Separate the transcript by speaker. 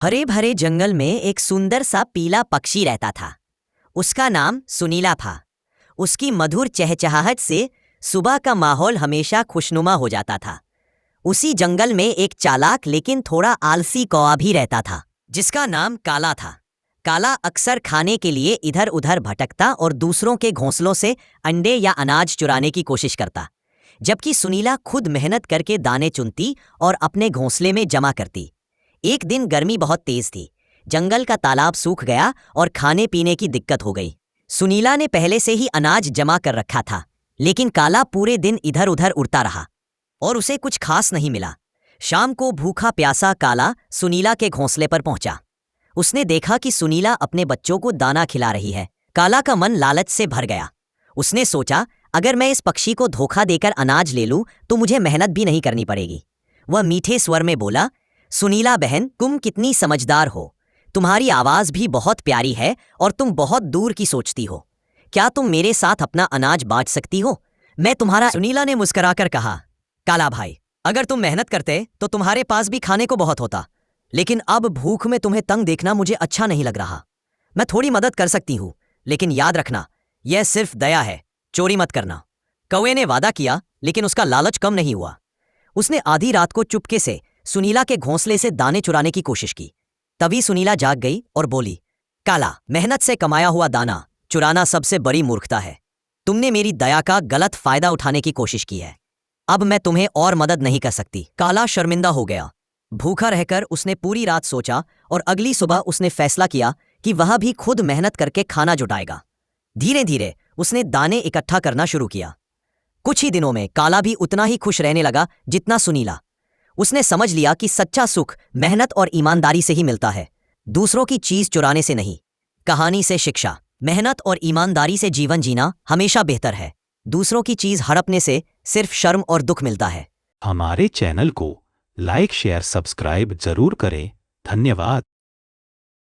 Speaker 1: हरे भरे जंगल में एक सुंदर सा पीला पक्षी रहता था। उसका नाम सुनीला था। उसकी मधुर चहचहाहट से सुबह का माहौल हमेशा खुशनुमा हो जाता था। उसी जंगल में एक चालाक लेकिन थोड़ा आलसी कौवा भी रहता था, जिसका नाम काला था। काला अक्सर खाने के लिए इधर उधर भटकता और दूसरों के घोंसलों से अंडे या अनाज चुराने की कोशिश करता, जबकि सुनीला खुद मेहनत करके दाने चुनती और अपने घोंसले में जमा करती। एक दिन गर्मी बहुत तेज थी। जंगल का तालाब सूख गया और खाने पीने की दिक्कत हो गई। सुनीला ने पहले से ही अनाज जमा कर रखा था, लेकिन काला पूरे दिन इधर उधर उड़ता रहा और उसे कुछ खास नहीं मिला। शाम को भूखा प्यासा काला सुनीला के घोंसले पर पहुंचा। उसने देखा कि सुनीला अपने बच्चों को दाना खिला रही है। काला का मन लालच से भर गया। उसने सोचा, अगर मैं इस पक्षी को धोखा देकर अनाज ले लूं तो मुझे मेहनत भी नहीं करनी पड़ेगी। वह मीठे स्वर में बोला, सुनीला बहन, तुम कितनी समझदार हो। तुम्हारी आवाज भी बहुत प्यारी है और तुम बहुत दूर की सोचती हो। क्या तुम मेरे साथ अपना अनाज बांट सकती हो? मैं तुम्हारा। सुनीला ने मुस्कुराकर कहा, काला भाई, अगर तुम मेहनत करते तो तुम्हारे पास भी खाने को बहुत होता, लेकिन अब भूख में तुम्हें तंग देखना मुझे अच्छा नहीं लग रहा। मैं थोड़ी मदद कर सकती हूँ, लेकिन याद रखना, यह सिर्फ दया है, चोरी मत करना। कौवे ने वादा किया, लेकिन उसका लालच कम नहीं हुआ। उसने आधी रात को चुपके से सुनीला के घोंसले से दाने चुराने की कोशिश की। तभी सुनीला जाग गई और बोली, काला, मेहनत से कमाया हुआ दाना चुराना सबसे बड़ी मूर्खता है। तुमने मेरी दया का गलत फायदा उठाने की कोशिश की है। अब मैं तुम्हें और मदद नहीं कर सकती। काला शर्मिंदा हो गया। भूखा रहकर उसने पूरी रात सोचा और अगली सुबह उसने फैसला किया कि वह भी खुद मेहनत करके खाना जुटाएगा। धीरे धीरे उसने दाने इकट्ठा करना शुरू किया। कुछ ही दिनों में काला भी उतना ही खुश रहने लगा जितना सुनीला। उसने समझ लिया कि सच्चा सुख मेहनत और ईमानदारी से ही मिलता है, दूसरों की चीज चुराने से नहीं। कहानी से शिक्षा, मेहनत और ईमानदारी से जीवन जीना हमेशा बेहतर है। दूसरों की चीज हड़पने से सिर्फ शर्म और दुख मिलता है।
Speaker 2: हमारे चैनल को लाइक शेयर सब्सक्राइब जरूर करें। धन्यवाद।